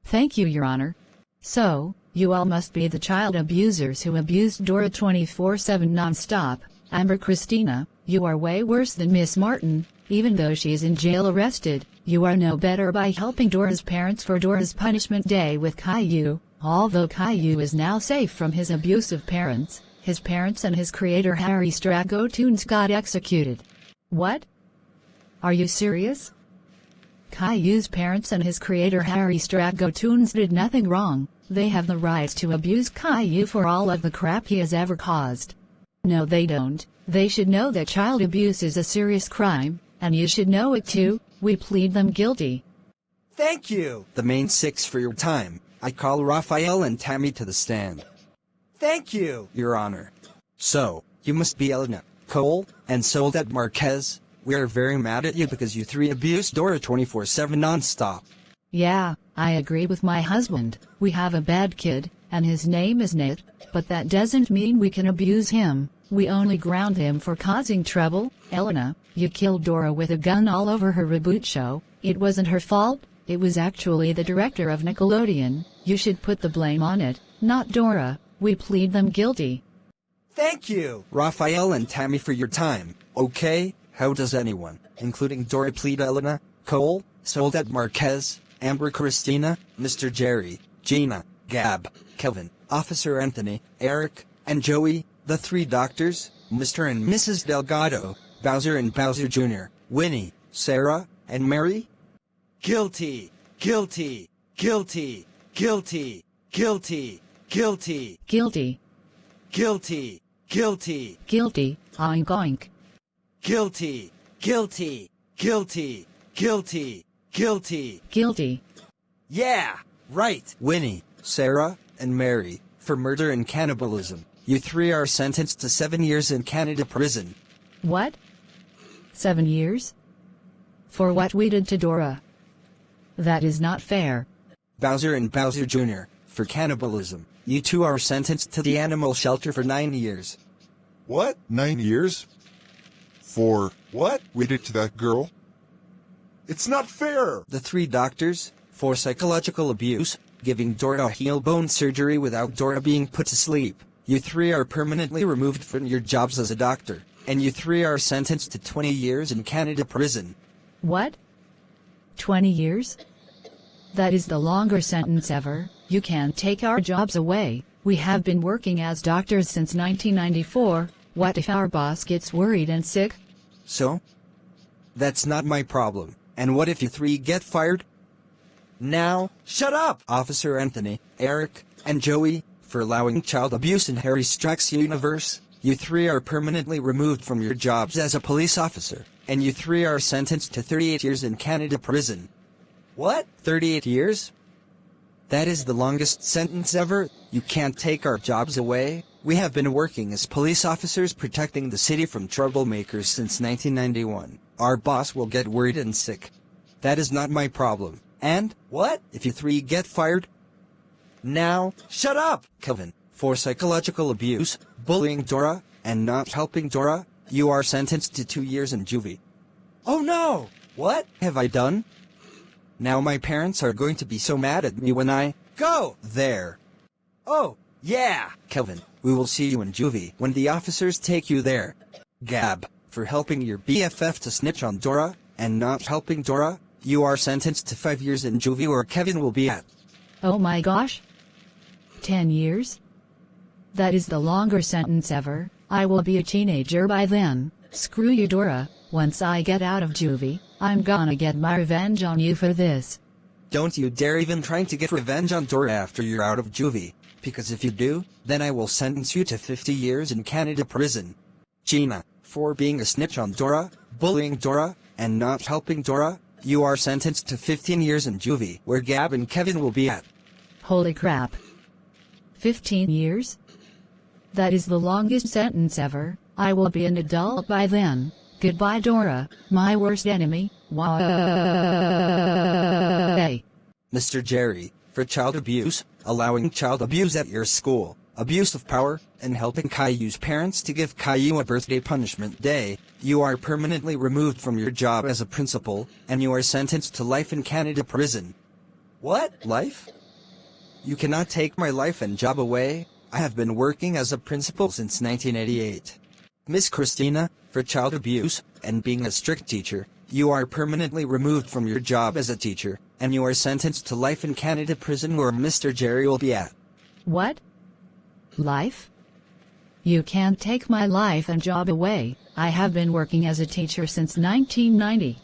Thank you, Your Honor. So, you all must be the child abusers who abused Dora 24/7 non-stop. Amber Christina, you are way worse than Miss Martin. Even though she is in jail arrested, you are no better by helping Dora's parents for Dora's punishment day with Caillou. Although Caillou is now safe from his abusive parents, his parents and his creator Harry Strack gotoons got executed. What? Are you serious? Caillou's parents and his creator Harry Strack gotoons did nothing wrong. They have the right to abuse Caillou for all of the crap he has ever caused. No, they don't. They should know that child abuse is a serious crime, and you should know it too. We plead them guilty. Thank you, the main six, for your time. I call Raphael and Tammy to the stand. Thank you, Your Honor. So, you must be Elena, Cole, and Soledad Marquez. We are very mad at you because you three abused Dora 24/7 non-stop. Yeah, I agree with my husband. We have a bad kid, and his name is Nate, but that doesn't mean we can abuse him. We only ground him for causing trouble. Elena, you killed Dora with a gun all over her reboot show. It wasn't her fault. It was actually the director of Nickelodeon. You should put the blame on it, not Dora. We plead them guilty. Thank you, Raphael and Tammy, for your time. Okay, how does anyone, including Dora, plead Elena, Cole, Soledad Marquez, Amber Christina, Mr. Jerry, Gina, Gab, Kevin, Officer Anthony, Eric, and Joey, the three doctors, Mr. and Mrs. Delgado, Bowser and Bowser Jr., Winnie, Sarah, and Mary? Guilty, guilty, guilty, guilty, guilty, guilty, Guilty. guilty, guilty, Guilty. Oink oink. guilty, guilty, guilty, guilty, guilty. Guilty. Yeah, right. Winnie, Sarah, and Mary, for murder and cannibalism. You three are sentenced to 7 years in Canada prison. What? 7 years? For what we did to Dora? That is not fair. Bowser and Bowser Jr., for cannibalism. You two are sentenced to the animal shelter for 9 years. What? 9 years? For what we did to that girl? It's not fair! The three doctors, for psychological abuse, giving Dora heel bone surgery without Dora being put to sleep. You three are permanently removed from your jobs as a doctor, and you three are sentenced to 20 years in Canada prison. What? 20 years? That is the longest sentence ever. You can't take our jobs away. We have been working as doctors since 1994. What if our boss gets worried and sick? So? That's not my problem. And what if you three get fired? Now, shut up, Officer Anthony, Eric, and Joey, for allowing child abuse in Harry Strack's universe. You three are permanently removed from your jobs as a police officer, and you three are sentenced to 38 years in Canada prison. What? 38 years? That is the longest sentence ever. You can't take our jobs away. We have been working as police officers protecting the city from troublemakers since 1991. Our boss will get worried and sick. That is not my problem. And, what if you three get fired? Now, shut up, Kevin, for psychological abuse, bullying Dora, and not helping Dora. You are sentenced to 2 years in juvie. Oh no! What have I done? Now my parents are going to be so mad at me when I go there. Oh, yeah, Kevin, we will see you in juvie when the officers take you there. Gab, for helping your BFF to snitch on Dora, and not helping Dora, you are sentenced to 5 years in juvie where Kevin will be at. Oh my gosh. 10 years? That is the longest sentence ever. I will be a teenager by then. Screw you, Dora. Once I get out of juvie, I'm gonna get my revenge on you for this. Don't you dare even trying to get revenge on Dora after you're out of juvie, because if you do, then I will sentence you to 50 years in Canada prison. Gina, for being a snitch on Dora, bullying Dora, and not helping Dora, you are sentenced to 15 years in juvie where Gab and Kevin will be at. Holy crap. 15 years? That is the longest sentence ever. I will be an adult by then. Goodbye, Dora, my worst enemy. Hey. Mr. Jerry, for child abuse, allowing child abuse at your school, abuse of power, and helping Caillou's parents to give Caillou a birthday punishment day, you are permanently removed from your job as a principal, and you are sentenced to life in Canada prison. What? Life? You cannot take my life and job away. I have been working as a principal since 1988. Miss Christina, for child abuse, and being a strict teacher, you are permanently removed from your job as a teacher, and you are sentenced to life in Canada prison where Mr. Jerry will be at. What? Life? You can't take my life and job away. I have been working as a teacher since 1990.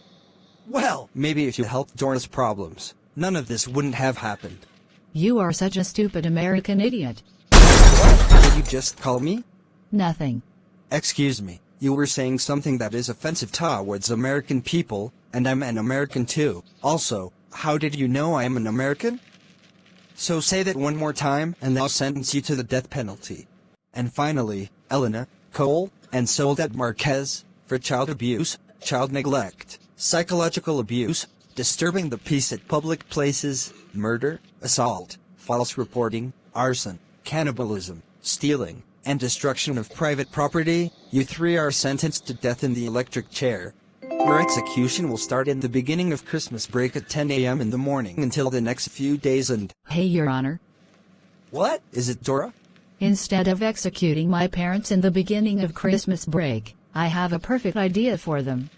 Well, maybe if you helped Dora's problems, none of this wouldn't have happened. You are such a stupid American idiot. What did you just call me? Nothing. Excuse me, you were saying something that is offensive towards American people, and I'm an American too. Also, how did you know I am an American? So say that one more time, and I'll sentence you to the death penalty. And finally, Elena, Cole, and Soledad Marquez, for child abuse, child neglect, psychological abuse, disturbing the peace at public places, murder, assault, false reporting, arson, cannibalism, stealing, and destruction of private property. You three are sentenced to death in the electric chair. Your execution will start in the beginning of Christmas break at 10 a.m. in the morning until the next few days and— Hey, Your Honor. What? Is it Dora? Instead of executing my parents in the beginning of Christmas break, I have a perfect idea for them.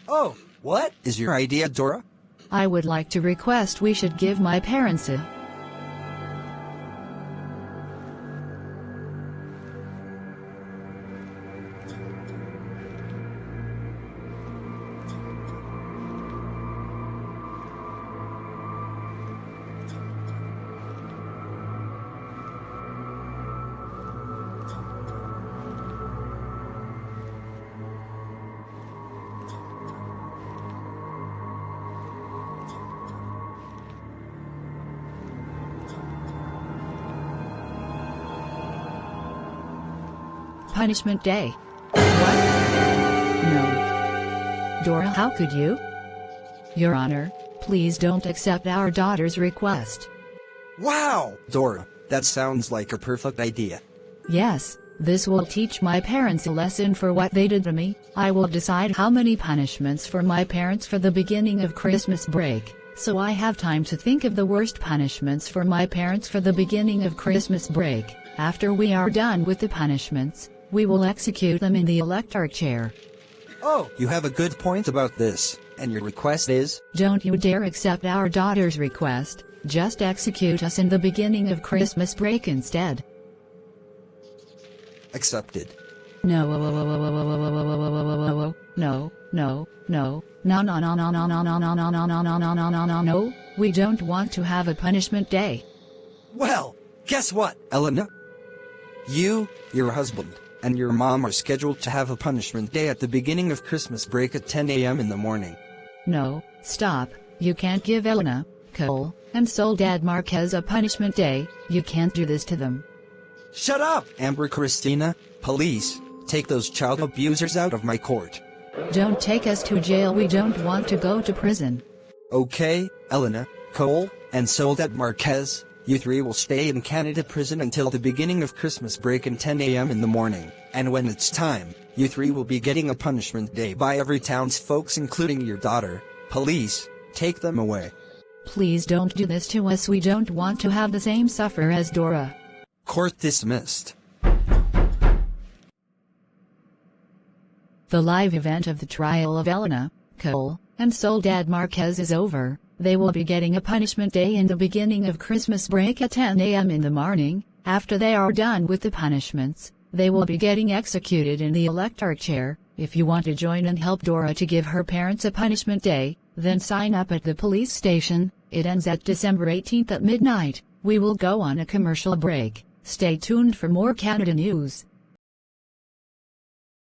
Oh, what is your idea, Dora? I would like to request we should give my parents a— punishment day. What? No. Dora, how could you? Your Honor, please don't accept our daughter's request. Wow! Dora, that sounds like a perfect idea. Yes, this will teach my parents a lesson for what they did to me. I will decide how many punishments for my parents for the beginning of Christmas break, so I have time to think of the worst punishments for my parents for the beginning of Christmas break. After we are done with the punishments, we will execute them in the electric chair. Oh, you have a good point about this, and your request is? Don't you dare accept our daughter's request, just execute us in the beginning of Christmas break instead. Accepted. No, no, no, no, no, no, no, no, we don't want to have a punishment day. Well, guess what, Elena? You, your husband, and your mom are scheduled to have a punishment day at the beginning of Christmas break at 10 a.m. in the morning. No, stop, you can't give Elena, Cole, and Soledad Marquez a punishment day. You can't do this to them. Shut up, Amber Christina. Police, take those child abusers out of my court. Don't take us to jail, we don't want to go to prison. Okay, Elena, Cole, and Soledad Marquez, you three will stay in Canada prison until the beginning of Christmas break at 10 a.m. in the morning, and when it's time, you three will be getting a punishment day by every townsfolk including your daughter. Police, take them away. Please don't do this to us, we don't want to have the same suffer as Dora. Court dismissed. The live event of the trial of Elena, Cole, and Soledad Marquez is over. They will be getting a punishment day in the beginning of Christmas break at 10 a.m. in the morning. After they are done with the punishments, they will be getting executed in the electric chair. If you want to join and help Dora to give her parents a punishment day, then sign up at the police station. It ends at December 18th at midnight. We will go on a commercial break. Stay tuned for more Canada news.